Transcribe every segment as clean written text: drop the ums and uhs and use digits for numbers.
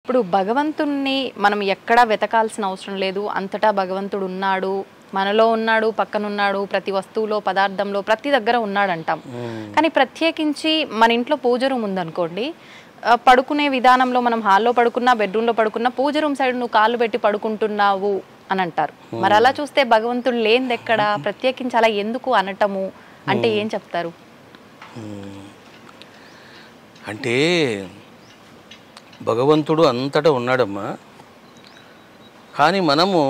ఇప్పుడు భగవంతుణ్ణి మనం ఎక్కడా వెతకాల్సిన అవసరం లేదు, అంతటా భగవంతుడు ఉన్నాడు, మనలో ఉన్నాడు, పక్కనున్నాడు, ప్రతి వస్తువులో, పదార్థంలో, ప్రతి దగ్గర ఉన్నాడు అంటాం. కానీ ప్రత్యేకించి మన ఇంట్లో పూజ రూమ్ ఉందనుకోండి, పడుకునే విధానంలో మనం హాల్లో పడుకున్నా, బెడ్రూమ్లో పడుకున్నా, పూజ రూమ్ సైడ్ నువ్వు కాళ్ళు పెట్టి పడుకుంటున్నావు అని అంటారు. మరి అలా చూస్తే భగవంతుడు లేనిది ఎక్కడ, ప్రత్యేకించి అలా ఎందుకు అనటము అంటే ఏం చెప్తారు? అంటే భగవంతుడు అంతటా ఉన్నాడమ్మా, కానీ మనము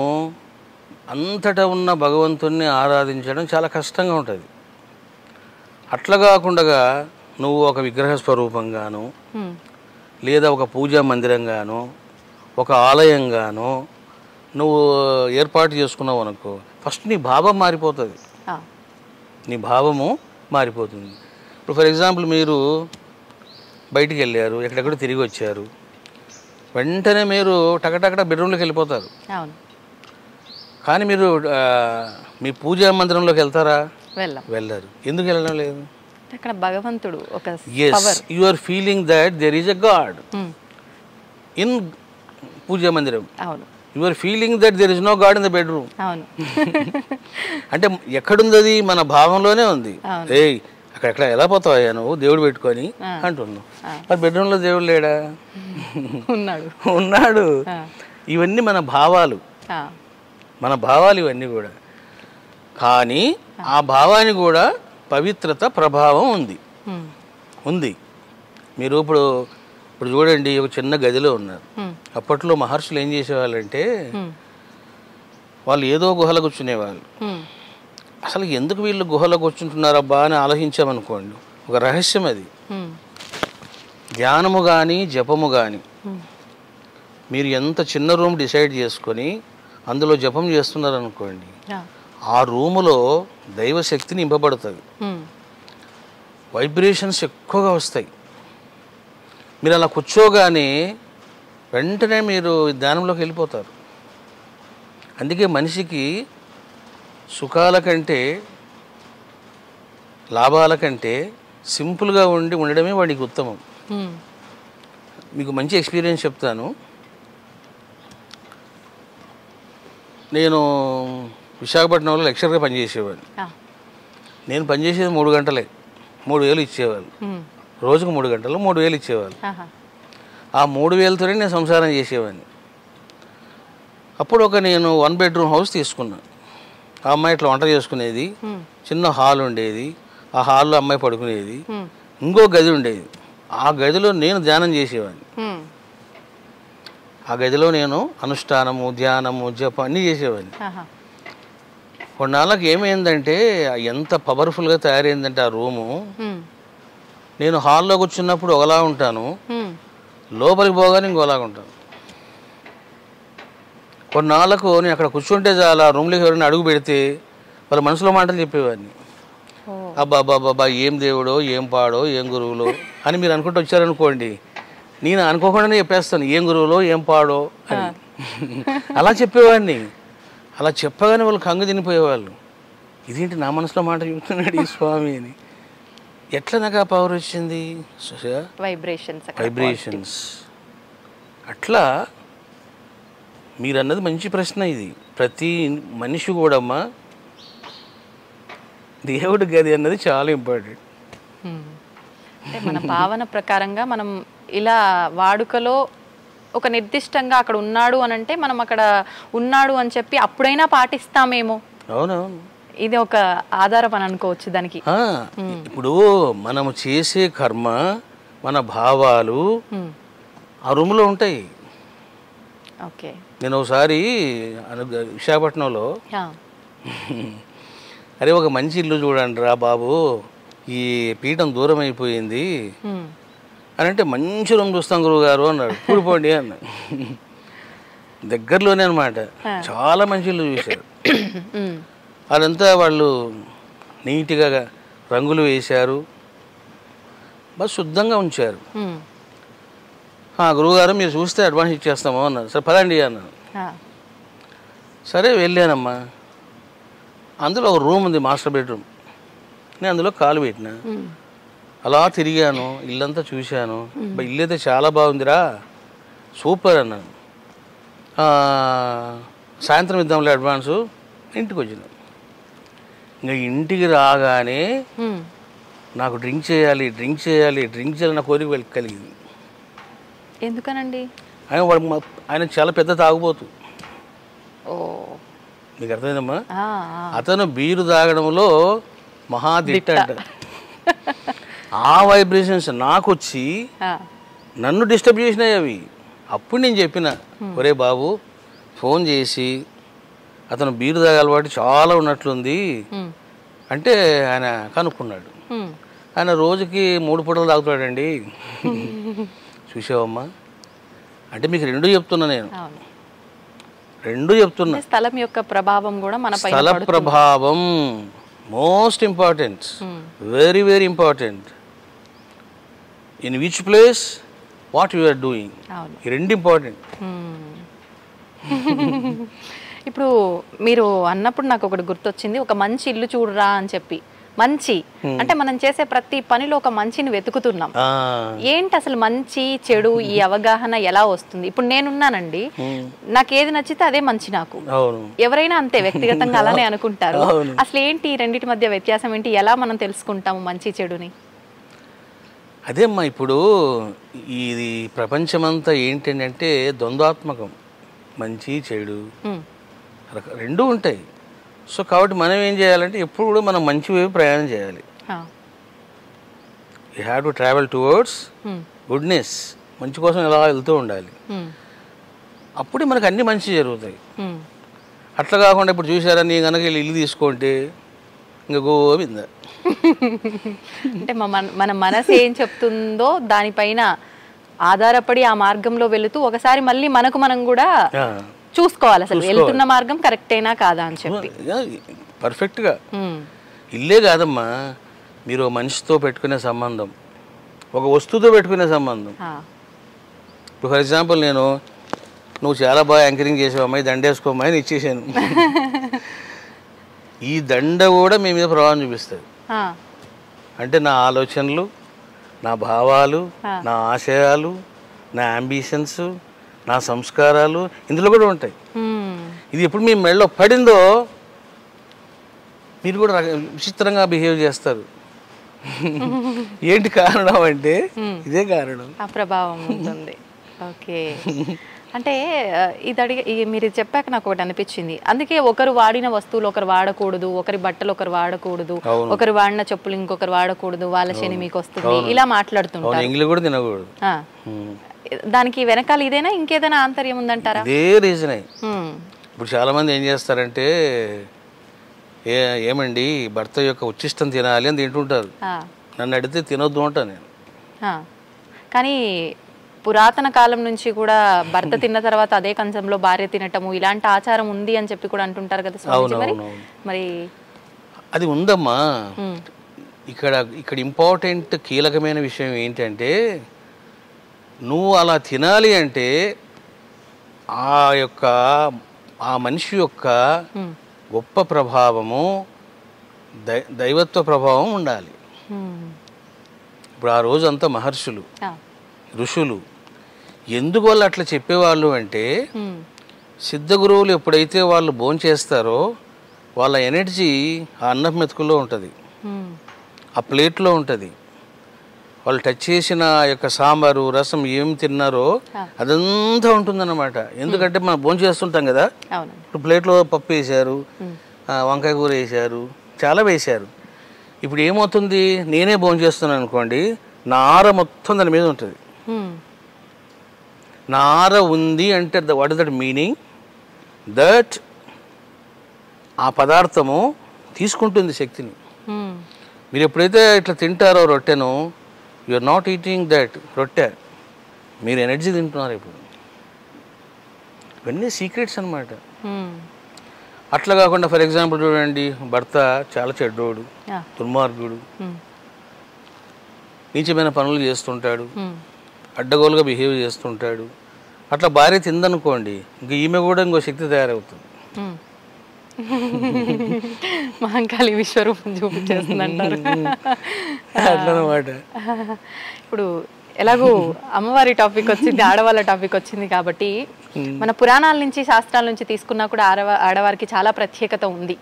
అంతటా ఉన్న భగవంతుణ్ణి ఆరాధించడం చాలా కష్టంగా ఉంటుంది. అట్లా కాకుండా నువ్వు ఒక విగ్రహ స్వరూపంగాను, లేదా ఒక పూజా మందిరంగాను, ఒక ఆలయంగాను నువ్వు ఏర్పాటు చేసుకున్నావు అనుకో, ఫస్ట్ నీ భావం మారిపోతుంది. నీ భావము మారిపోతుంది. ఇప్పుడు ఫర్ ఎగ్జాంపుల్ మీరు బయటికి వెళ్ళారు, ఎక్కడెక్కడ తిరిగి వచ్చారు, వెంటనే మీరు టకటకట బెడ్రూమ్లోకి వెళ్ళిపోతారు. కానీ మీరు మీ పూజా మందిరంలోకి వెళ్తారా? వెళ్ళరు. ఎందుకు వెళ్ళడం లేదు? అక్కడ భగవంతుడు ఒక power. You are feeling that there is a god in పూజా మందిరం. అవును. You are feeling that there is no god in the bedroom. అవును. అంటే ఎక్కడుంది అది? మన భావంలోనే ఉంది. ఏయ్ అక్కడెక్కడ ఎలా పోతావయ్యా నువ్వు దేవుడు పెట్టుకొని అంటున్నావు. మరి బెడ్రూమ్లో దేవుడు లేడా? ఉన్నాడు. ఇవన్నీ మన భావాలు, మన భావాలు ఇవన్నీ కూడా. కానీ ఆ భావానికి కూడా పవిత్రత ప్రభావం ఉంది. మీరు ఇప్పుడు చూడండి, ఒక చిన్న గదిలో ఉన్నారు. అప్పట్లో మహర్షులు ఏం చేసేవాళ్ళంటే, వాళ్ళు ఏదో గుహలో కూర్చునేవాళ్ళు. అసలు ఎందుకు వీళ్ళు గుహలో కూర్చుంటున్నారబ్బా అని ఆలోచించామనుకోండి, ఒక రహస్యం అది. ధ్యానము కానీ జపము కానీ మీరు ఎంత చిన్న రూమ్ డిసైడ్ చేసుకొని అందులో జపం చేస్తున్నారనుకోండి, ఆ రూములో దైవశక్తి నింపబడుతుంది, వైబ్రేషన్స్ ఎక్కువగా వస్తాయి. మీరు అలా కూర్చోగానే వెంటనే మీరు ధ్యానంలోకి వెళ్ళిపోతారు. అందుకే మనిషికి సుఖాల కంటే, లాభాల కంటే సింపుల్గా ఉండడమే వాడికి ఉత్తమం. మీకు మంచి ఎక్స్పీరియన్స్ చెప్తాను. నేను విశాఖపట్నంలో లెక్చరర్గా పనిచేసేవాడిని. నేను పనిచేసేది 3 గంటలే, 3,000 ఇచ్చేవాళ్ళు. రోజుకు 3 గంటలు 3,000 ఇచ్చేవాళ్ళు. ఆ 3,000తోనే నేను సంసారం చేసేవాడిని. అప్పుడు నేను 1 బెడ్రూమ్ హౌస్ తీసుకున్నాను. ఆ అమ్మాయి ఇట్లా వంట చేసుకునేది, చిన్న హాల్ ఉండేది, ఆ హాల్లో అమ్మాయి పడుకునేది, ఇంకో గది ఉండేది. ఆ గదిలో నేను ధ్యానం చేసేవాడిని. ఆ గదిలో నేను అనుష్ఠానము, ధ్యానము, జపం అన్నీ చేసేవాడిని. కొన్నాళ్ళకి ఏమైందంటే, ఎంత పవర్ఫుల్గా తయారైందంటే ఆ రూము, నేను హాల్లో కూర్చున్నప్పుడు ఒకలా ఉంటాను, లోపలికి పోగానే ఇంకోలాగా ఉంటాను. కొన్నాళ్ళకు నేను అక్కడ కూర్చుంటే చాలా, రూమ్లోకి ఎవరైనా అడుగు పెడితే వాళ్ళ మనసులో మాటలు చెప్పేవాడిని. అబ్బాబ్బాబ్బా ఏం దేవుడో, ఏం పాడో, ఏం గురువులో అని మీరు అనుకుంటూ వచ్చారనుకోండి, నేను అనుకోకుండానే చెప్పేస్తాను ఏం గురువులో, ఏం పాడో అని. అలా చెప్పేవాడిని. అలా చెప్పగానే వాళ్ళు కంగు తినిపోయేవాళ్ళు. ఇదేంటి నా మనసులో మాట చెప్తున్నాడు ఈ స్వామి అని. ఎట్లా నాకు ఆ పవర్ వచ్చింది? వైబ్రేషన్స్. అట్లా మీరు అన్నది మంచి ప్రశ్న. ఇది ప్రతి మనిషి కూడా అమ్మా, దేవుడి గది అన్నది చాలా ఇంపార్టెంట్. మన భావన ప్రకారంగా మనం ఇలా వాడుకలో ఒక నిర్దిష్టంగా అక్కడ ఉన్నాడు అని అంటే, మనం అక్కడ ఉన్నాడు అని చెప్పి అప్పుడైనా పాటిస్తామేమో. అవునవును, ఇది ఒక ఆధారం అని అనుకోవచ్చు దానికి. ఇప్పుడు మనము చేసే కర్మ, మన భావాలు ఆ రూమ్లో ఉంటాయి. ఓకే. నేను ఒకసారి విశాఖపట్నంలో, అరే ఒక మంచి ఇల్లు చూడండి రా బాబు, ఈ పీఠం దూరం అయిపోయింది అని అంటే, మంచి రూమ్ చూస్తాం గురువు గారు అన్నాడు. కూడిపోండి అన్న. దగ్గరలోనే అనమాట. చాలా మంచి ఇల్లు చూశారు. అదంతా వాళ్ళు నీట్గా రంగులు వేశారు, బాగా శుద్ధంగా ఉంచారు. గురువుగారు మీరు చూస్తే అడ్వాన్స్ ఇచ్చేస్తాము అన్నారు. సరే పదండి అన్నాను. సరే వెళ్ళానమ్మా. అందులో ఒక రూమ్ ఉంది, మాస్టర్ బెడ్రూమ్. నేను అందులో కాలు పెట్టినా, అలా తిరిగాను, ఇల్లంతా చూశాను. ఇల్లు అయితే చాలా బాగుందిరా సూపర్ అన్నాను. సాయంత్రం ఇద్దాంలే అడ్వాన్సు, ఇంటికి వచ్చిన. ఇంకా ఇంటికి రాగానే నాకు డ్రింక్ చేయాలి నా కోరిక కలిగింది. ఎందుకనండి? ఆయన చాలా పెద్ద తాగుబోతు. మీకు అర్థమైందమ్మా? అతను బీరు తాగడంలో మహాదిట్ట అంట. ఆ వైబ్రేషన్స్ నాకు వచ్చి నన్ను డిస్టర్బ్ చేసినాయి అవి. అప్పుడు నేను చెప్పిన, ఒరే బాబు, ఫోన్ చేసి అతను బీరు తాగే అలవాటు చాలా ఉన్నట్లుంది అంటే ఆయన కనుక్కున్నాడు. ఆయన రోజుకి 3 పూటలు తాగుతాడండి. చూసావమ్మా, అంటే మీకు రెండు చెప్తున్నా, నేను రెండు చెప్తున్నా. స్థలం యొక్క ప్రభావం కూడా మన పైన స్థల ప్రభావం most important, very very important. In which place what you are doing, ఈ రెండు ఇంపార్టెంట్. ఇప్పుడు మీరు అన్నప్పుడు నాకు ఒకటి గుర్తొచ్చింది, ఒక మంచి ఇల్లు చూడరా అని చెప్పి. మంచి అంటే మనం చేసే ప్రతి పనిలో ఒక మంచిని వెతుకుతున్నాం. ఏంటి అసలు మంచి చెడు ఈ అవగాహన ఎలా వస్తుంది? ఇప్పుడు నేనున్నానండి, నాకు ఏది నచ్చితే అదే మంచి. నాకు ఎవరైనా అంతే, వ్యక్తిగతంగా అలానే అనుకుంటారు. అసలు ఏంటి రెండింటి మధ్య వ్యత్యాసం ఏంటి? ఎలా మనం తెలుసుకుంటాము మంచి చెడుని? అదేమ్మా, ఇప్పుడు ఇది ప్రపంచమంతా ఏంటంటే ద్వంద్వాత్మకం, మంచి చెడు రెండూ ఉంటాయి. సో కాబట్టి మనం ఏం చేయాలంటే ఎప్పుడు కూడా మనం మంచి వైపు ప్రయాణం చేయాలి. You have to travel towards goodness, మంచి కోసం ఎలా వెళ్తూ ఉండాలి. అప్పుడే మనకు అన్ని మంచి జరుగుతాయి. అట్లా కాకుండా ఇప్పుడు చూసారా, నీ కనుక ఇల్లు తీసుకుంటే ఇంకా గోవింద. అంటే మన మనసు ఏం చెప్తుందో దానిపైన ఆధారపడి ఆ మార్గంలో వెళుతూ ఒకసారి మళ్ళీ మనం కూడా చూసుకోవాలి, అసలు వెళ్తున్న మార్గం కరెక్టేనా కాదా అని చెప్పి. పర్ఫెక్ట్గా ఇల్లే కాదమ్మా, మీరు మనిషితో పెట్టుకునే సంబంధం, ఒక వస్తువుతో పెట్టుకునే సంబంధం. ఇప్పుడు ఫర్ ఎగ్జాంపుల్, నువ్వు చాలా బాగా యాంకరింగ్ చేసావు అమ్మాయి, దండేసుకోమ్మాయి అని ఇచ్చేసాను. ఈ దండ కూడా మీ మీద ప్రభావం చూపిస్తుంది. అంటే నా ఆలోచనలు, నా భావాలు, నా ఆశయాలు, నా అంబిషన్స్, నా సంస్కారాలు ఇందులో కూడా ఉంటాయి. ఇది ఎప్పుడు మీ మెడలో పడిందో మీరు కూడా విచిత్రంగా బిహేవ్ చేస్తారు. ఏంటి కారణం అంటే ఇదే కారణం, ఆ ప్రభావం ఉంటుంది. ఓకే, అంటే మీరు చెప్పాక నాకు ఒకటి అనిపించింది. అందుకే ఒకరు వాడిన వస్తువులు ఒకరు వాడకూడదు, ఒకరి బట్టలు ఒకరు వాడకూడదు, ఒకరు వాడిన చెప్పులు ఇంకొకరు వాడకూడదు, వాళ్ళ శని మీకు వస్తుంది, ఇలా మాట్లాడుతుంటారు. ఇంగ్లీష్ కూడా తినకూడదు. దానికి వెనకాల ఇదేనా ఇంకేదైనా ఆంతర్యం ఉందంటారా? ఇదే రీజనే. ఇప్పుడు చాలా మంది ఏం చేస్తారంటే, ఏమండి భర్త యొక్క ఉచ్చిష్టం తినాలి అని తింటుంటారు. నన్ను అడిగితే తినొద్దు అంటా నేను. కానీ పురాతన కాలం నుంచి కూడా భర్త తిన్న తర్వాత అదే కంచంలో భార్య తినటము ఇలాంటి ఆచారం ఉంది అని చెప్పి కూడా అంటుంటారు కదా స్వామీజీ. మరి అది ఉందమ్మా. ఇక్కడ ఇంపార్టెంట్ కీలకమైన విషయం ఏంటంటే, నువ్వు అలా తినాలి అంటే ఆ మనిషి యొక్క గొప్ప ప్రభావము, దైవత్వ ప్రభావం ఉండాలి. ఇప్పుడు ఆ రోజు అంతా మహర్షులు, ఋషులు ఎందుకు వాళ్ళు అట్లా చెప్పేవాళ్ళు అంటే, సిద్ధ గురువులు ఎప్పుడైతే వాళ్ళు భోంచేస్తారో వాళ్ళ ఎనర్జీ ఆ అన్నం మెతుకుల్లో ఉంటుంది, ఆ ప్లేట్లో ఉంటుంది. వాళ్ళు టచ్ చేసిన యొక్క సాంబారు రసం ఏం తిన్నారో అదంతా ఉంటుందన్నమాట. ఎందుకంటే మనం భోజనం చేస్తుంటాం కదా, ఇప్పుడు ప్లేట్లో పప్పు వేశారు, వంకాయ కూర వేశారు, చాలా వేశారు. ఇప్పుడు ఏమవుతుంది, నేనే భోజనం చేస్తున్నాను అనుకోండి, నా ఆర మొత్తం దాని మీద ఉంటుంది. నా ఆర ఉంది అంటే what is that meaning, that ఆ పదార్థము తీసుకుంటుంది శక్తిని. మీరు ఎప్పుడైతే ఇట్లా తింటారో రొట్టెను, you are not eating that రొట్టె, మీరు ఎనర్జీ తింటున్నారు. ఇప్పుడు ఇవన్నీ సీక్రెట్స్ అనమాట. అట్లా కాకుండా ఫర్ ఎగ్జాంపుల్ చూడండి, భర్త చాలా చెడ్డోడు, దుర్మార్గుడు, నీచమైన పనులు చేస్తుంటాడు, అడ్డగోలుగా బిహేవ్ చేస్తుంటాడు. అట్లా భార్య తిందనుకోండి, ఇంక ఈమె కూడా ఇంకో శక్తి తయారవుతుంది. మహంకాళి విశ్వరూపం చూపించేస్తుందంటారు. అట్లనమాట. ఇప్పుడు ఎలాగూ అమ్మవారి టాపిక్ వచ్చింది, ఆడవాళ్ళ టాపిక్ వచ్చింది కాబట్టి మన పురాణాల నుంచి శాస్త్రాల నుంచి తీసుకున్నా కూడా ఆడవారికి చాలా ప్రత్యేకత ఉంది.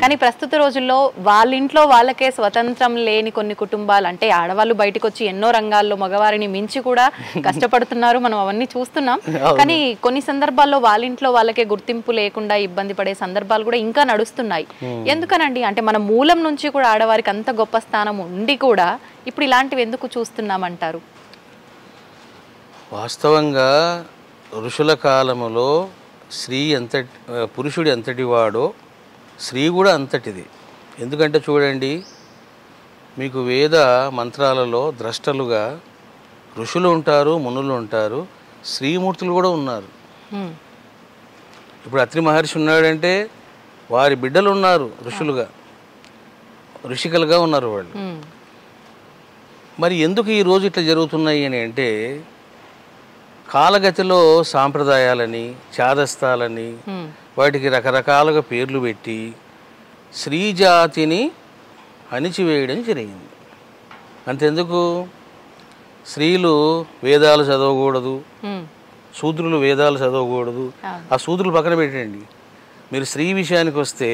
కానీ ప్రస్తుత రోజుల్లో వాళ్ళ ఇంట్లో వాళ్ళకే స్వతంత్రం లేని కొన్ని కుటుంబాలు, అంటే ఆడవాళ్ళు బయటకు వచ్చి ఎన్నో రంగాల్లో మగవారిని మించి కూడా కష్టపడుతున్నారు, మనం అవన్నీ చూస్తున్నాం. కానీ కొన్ని సందర్భాల్లో వాళ్ళ ఇంట్లో వాళ్ళకే గుర్తింపు లేకుండా ఇబ్బంది పడే సందర్భాలు కూడా ఇంకా నడుస్తున్నాయి. ఎందుకనండి? అంటే మన మూలం నుంచి కూడా ఆడవారికి అంత గొప్ప స్థానం ఉండి కూడా ఇప్పుడు ఇలాంటివి ఎందుకు చూస్తున్నామంటారు? వాస్తవంగా ఋషుల కాలములో పురుషుడు ఎంతటి వాడో స్త్రీ కూడా అంతటిది. ఎందుకంటే చూడండి, మీకు వేద మంత్రాలలో ద్రష్టలుగా ఋషులు ఉంటారు, మునులు ఉంటారు, శ్రీమూర్తులు కూడా ఉన్నారు. ఇప్పుడు అత్రి మహర్షి ఉన్నాడంటే వారి బిడ్డలు ఉన్నారు ఋషులుగా, ఋషికలుగా ఉన్నారు వాళ్ళు. మరి ఎందుకు ఈరోజు ఇట్లా జరుగుతున్నాయి అని అంటే, కాలగతిలో సాంప్రదాయాలని, చాదస్తాలని, వాటికి రకరకాలుగా పేర్లు పెట్టి స్త్రీ జాతిని అణిచివేయడం జరిగింది. అంతెందుకు, స్త్రీలు వేదాలు చదవకూడదు, శూద్రులు వేదాలు చదవకూడదు. ఆ శూద్రులు పక్కన పెట్టండి, మీరు స్త్రీ విషయానికి వస్తే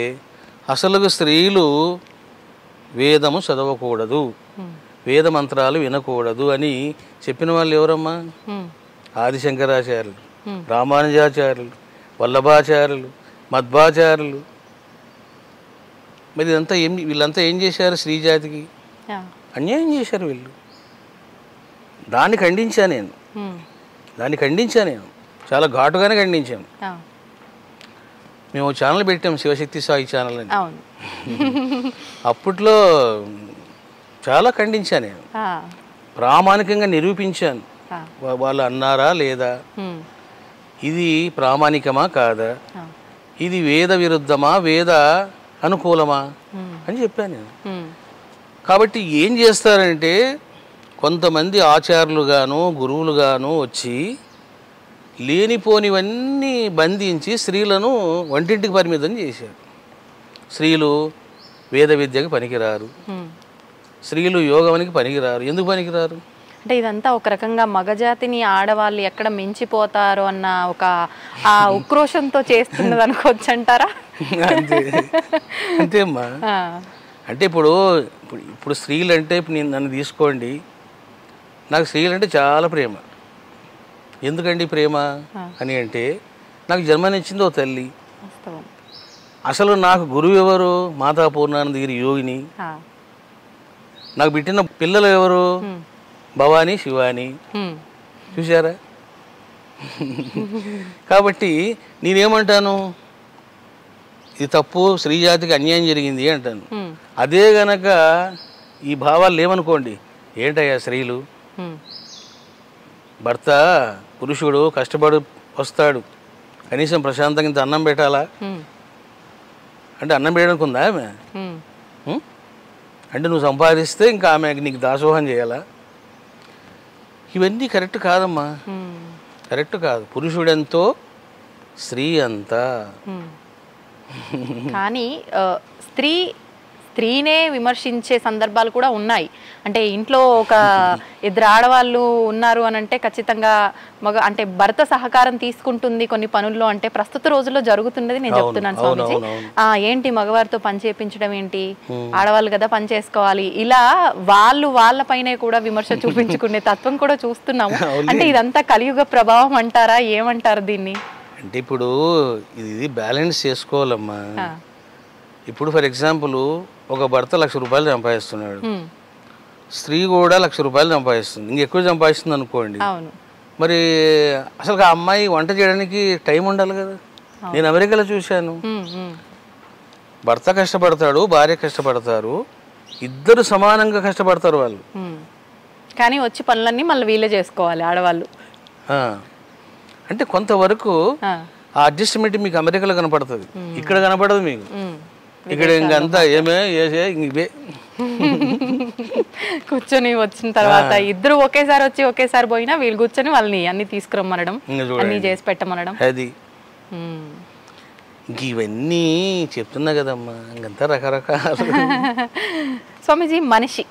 అసలు స్త్రీలు వేదము చదవకూడదు, వేద మంత్రాలు వినకూడదు అని చెప్పిన వాళ్ళు ఎవరమ్మా? ఆదిశంకరాచార్యులు, రామానుజాచార్యులు, వల్లభాచార్యులు, మధ్వాచార్యులు. మరి ఇదంతా వీళ్ళంతా ఏం చేశారు? స్త్రీజాతికి అన్యాయం చేశారు వీళ్ళు. దాన్ని ఖండించా నేను చాలా ఘాటుగానే ఖండించాను. మేము ఛానల్ పెట్టాం, శివశక్తి సాయి ఛానల్ అని. అప్పట్లో చాలా ఖండించాను నేను, ప్రామాణికంగా నిరూపించాను. వాళ్ళు అన్నారా లేదా, ఇది ప్రామాణికమా కాదా, ఇది వేద విరుద్ధమా వేద అనుకూలమా అని చెప్పాను నేను. కాబట్టి ఏం చేస్తారంటే, కొంతమంది ఆచార్యులుగాను గురువులుగాను వచ్చి లేనిపోనివన్నీ బంధించి స్త్రీలను వంటింటికి పరిమితం చేశారు. స్త్రీలు వేద విద్యకి పనికిరారు, స్త్రీలు యోగానికి పనికిరారు. ఎందుకు పనికిరారు అంటే ఇదంతా ఒక రకంగా మగజాతిని ఆడవాళ్ళు ఎక్కడ మించిపోతారో అన్న ఒక ఆ ఉక్రోషంతో చేస్తున్నది అనుకోవచ్చు అంటారా? అంతేమ్మా. అంటే ఇప్పుడు స్త్రీలు అంటే, ఇప్పుడు నన్ను తీసుకోండి, నాకు స్త్రీలు అంటే చాలా ప్రేమ. ఎందుకండి ప్రేమ అని అంటే, నాకు జన్మనిచ్చింది ఓ తల్లి. అసలు నాకు గురువు ఎవరు? మాతా పూర్ణానందగిరి యోగిని. నాకు పెట్టిన పిల్లలు ఎవరు? భవానీ, శివాని. చూసారా? కాబట్టి నేనేమంటాను, ఇది తప్పు, స్త్రీజాతికి అన్యాయం జరిగింది అంటాను. అదే గనక ఈ భావాలు లేవనుకోండి, ఏంటయ్యా స్త్రీలు, భర్త పురుషుడు కష్టపడి వస్తాడు, కనీసం ప్రశాంతంగా ఇంత అన్నం పెట్టాలా అంటే అన్నం పెట్టడానికి ఉందా ఆమె? అంటే నువ్వు సంపాదిస్తే ఇంకా ఆమె నీకు దాసోహం చేయాలా? ఇవన్నీ కరెక్ట్ కాదమ్మా, కరెక్ట్ కాదు. పురుషుడెంతో స్త్రీ అంతా. కానీ స్త్రీనే విమర్శించే సందర్భాలు కూడా ఉన్నాయి. అంటే ఇంట్లో ఒక ఇద్దరు ఆడవాళ్ళు ఉన్నారు అని అంటే ఖచ్చితంగా అంటే భర్త సహకారం తీసుకుంటుంది కొన్ని పనుల్లో. అంటే ప్రస్తుత రోజుల్లో జరుగుతున్నది నేను చెప్తున్నాను స్వామీజీ. ఏంటి మగవారితో పని చేయించడం ఏంటి, ఆడవాళ్ళు కదా పని చేసుకోవాలి, ఇలా వాళ్ళ పైనే కూడా విమర్శ చూపించుకునే తత్వం కూడా చూస్తున్నాము. అంటే ఇదంతా కలియుగ ప్రభావం అంటారా, ఏమంటారు దీన్ని? అంటే ఇప్పుడు ఇది బ్యాలెన్స్ చేసుకోవాలమ్మా. ఇప్పుడు ఫర్ ఎగ్జాంపుల్ ఒక భర్త 1,00,000 రూపాయలు సంపాదిస్తున్నాడు, స్త్రీ కూడా 1,00,000 రూపాయలు సంపాదిస్తుంది, ఇంకెక్కువ సంపాదిస్తుంది అనుకోండి. మరి అసలు ఆ అమ్మాయి వంట చేయడానికి టైం ఉండాలి కదా. నేను అమెరికాలో చూశాను, భర్త కష్టపడతాడు, భార్య కష్టపడతారు, ఇద్దరు సమానంగా కష్టపడతారు వాళ్ళు. కానీ వచ్చి పనులన్నీ మళ్ళీ వీళ్ళే చేసుకోవాలి ఆడవాళ్ళు. అంటే కొంతవరకు ఆ అడ్జస్ట్మెంట్ మీకు అమెరికాలో కనపడుతుంది, ఇక్కడ కనపడదు మీకు. ఇక్కడ ఇంకంతా ఇవే కూర్చొని వచ్చిన తర్వాత ఇద్దరు ఒకేసారి పోయినా వీళ్ళు కూర్చొని వాళ్ళని అన్ని తీసుకురమ్మనడం, అన్ని చేసి పెట్టమనడం. అది ఇవన్నీ చెప్తున్నా కదమ్మా, ఇంకంతా రకరకాల. స్వామీజీ, మనిషి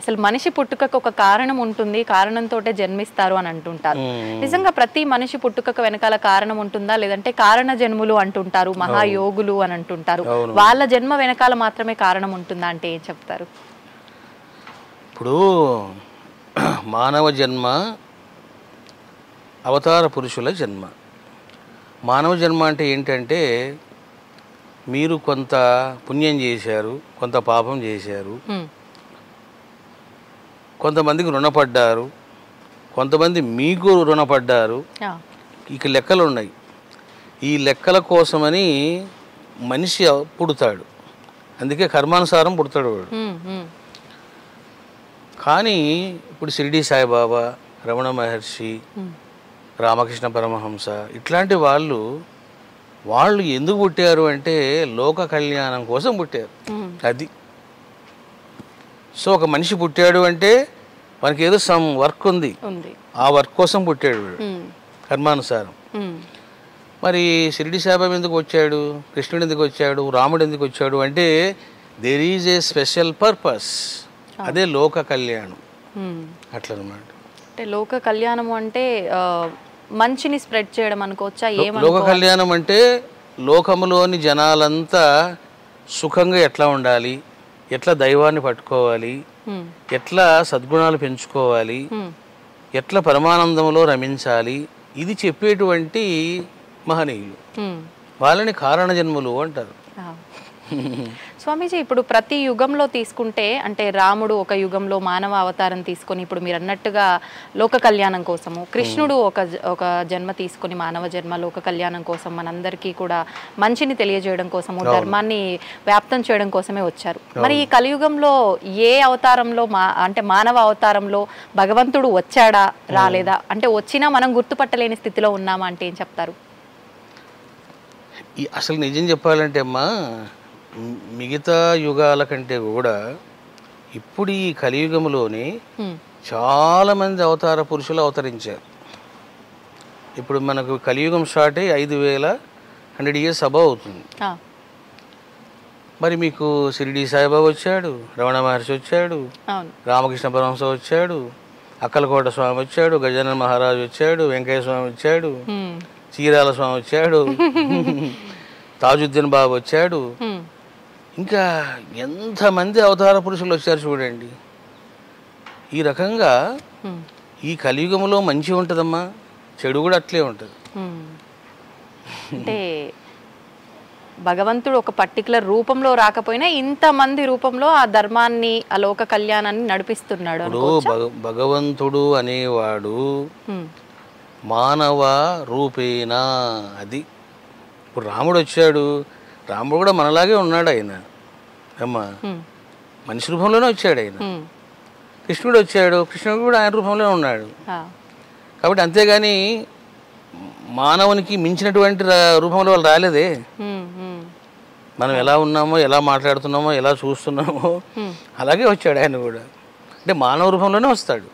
అసలు మనిషి పుట్టుకకు ఒక కారణం ఉంటుంది, కారణంతోటే జన్మిస్తారు అని అంటుంటారు. నిజంగా ప్రతి మనిషి పుట్టుకకు వెనకాల కారణం ఉంటుందా, లేదంటే కారణ జన్ములు అంటుంటారు, మహాయోగులు అని అంటుంటారు, వాళ్ళ జన్మ వెనకాల మాత్రమే కారణం ఉంటుందా అంటే ఏం చెప్తారు? ఇప్పుడు మానవ జన్మ అవతార పురుషుల జన్మ. మానవ జన్మ అంటే ఏంటంటే మీరు కొంత పుణ్యం చేశారు, కొంత పాపం చేశారు, కొంతమందికి రుణపడ్డారు, కొంతమంది మీకు రుణపడ్డారు. ఇక లెక్కలు ఉన్నాయి. ఈ లెక్కల కోసమని మనిషి పుడతాడు, అందుకే కర్మానుసారం పుడతాడు వాడు. కానీ ఇప్పుడు షిరిడి సాయిబాబా, రమణ మహర్షి, రామకృష్ణ పరమహంస ఇట్లాంటి వాళ్ళు ఎందుకు పుట్టారు అంటే లోక కళ్యాణం కోసం పుట్టారు. అది సో ఒక మనిషి పుట్టాడు అంటే మనకి ఏదో సమ్ వర్క్ ఉంది, ఆ వర్క్ కోసం పుట్టాడు కర్మానుసారం. మరి షిరిడి సాయిబాబా ఎందుకు వచ్చాడు, కృష్ణుడు ఎందుకు వచ్చాడు, రాముడు ఎందుకు వచ్చాడు అంటే there is a special purpose. అదే లోక కళ్యాణం. అట్లనమాట. అంటే లోక కళ్యాణము అంటే మంచిని స్ప్రెడ్ చేయడం అనుకోవచ్చా? లోక కళ్యాణం అంటే లోకములోని జనాలంతా సుఖంగా ఎట్లా ఉండాలి, ఎట్లా దైవాన్ని పట్టుకోవాలి, ఎట్లా సద్గుణాలు పెంచుకోవాలి, ఎట్లా పరమానందంలో రమించాలి, ఇది చెప్పేటువంటి మహనీయులు. వాళ్ళని కారణ జన్ములు అంటారు. స్వామీజీ, ఇప్పుడు ప్రతి యుగంలో తీసుకుంటే అంటే రాముడు ఒక యుగంలో మానవ అవతారం తీసుకొని ఇప్పుడు మీరు అన్నట్టుగా లోక కళ్యాణం కోసము, కృష్ణుడు ఒక జన్మ తీసుకొని మానవ జన్మ లోక కళ్యాణం కోసం మనందరికీ కూడా మంచిని తెలియజేయడం కోసము, ధర్మాన్ని వ్యాప్తం చేయడం కోసమే వచ్చారు. మరి ఈ కలియుగంలో ఏ అవతారంలో అంటే మానవ అవతారంలో భగవంతుడు వచ్చాడా రాలేదా, అంటే వచ్చినా మనం గుర్తుపట్టలేని స్థితిలో ఉన్నామా అంటే ఏం చెప్తారు? అసలు నిజం చెప్పాలంటే అమ్మా, మిగతా యుగాల కంటే కూడా ఇప్పుడు ఈ కలియుగంలోనే చాలామంది అవతార పురుషులు అవతరించారు. ఇప్పుడు మనకు కలియుగం స్టార్ట్ అయ్యి 5100 years అబౌవ్ అవుతుంది. మరి మీకు షిరిడి సాయిబాబా వచ్చాడు, రమణ మహర్షి వచ్చాడు, రామకృష్ణ పరమహంస వచ్చాడు, అక్కలకోట స్వామి వచ్చాడు, గజానన మహారాజు వచ్చాడు, వెంకయ్య స్వామి వచ్చాడు, చీరాల స్వామి వచ్చాడు, తాజుద్దీన్ బాబు వచ్చాడు, ఇంకా ఎంతమంది అవతార పురుషులు వచ్చారు చూడండి. ఈ రకంగా ఈ కలియుగంలో మంచి ఉంటుందమ్మా, చెడు కూడా అట్లే ఉంటుంది. అంటే భగవంతుడు ఒక పర్టికులర్ రూపంలో రాకపోయినా ఇంతమంది రూపంలో ఆ ధర్మాన్ని, ఆ లోక కళ్యాణాన్ని నడిపిస్తున్నాడు. భగవంతుడు అనేవాడు మానవ రూపేనా. అది ఇప్పుడు రాముడు వచ్చాడు, రాముడు కూడా మనలాగే ఉన్నాడు. ఆయన అమ్మా మనిషి రూపంలోనే వచ్చాడు. ఆయన కృష్ణుడు వచ్చాడు, కృష్ణుడు కూడా ఆయన రూపంలోనే ఉన్నాడు. కాబట్టి అంతేగాని మానవునికి మించినటువంటి రూపంలో వాళ్ళు రాలేదే. మనం ఎలా ఉన్నామో, ఎలా మాట్లాడుతున్నామో, ఎలా చూస్తున్నామో అలాగే వచ్చాడు ఆయన కూడా. అంటే మానవ రూపంలోనే వస్తాడు.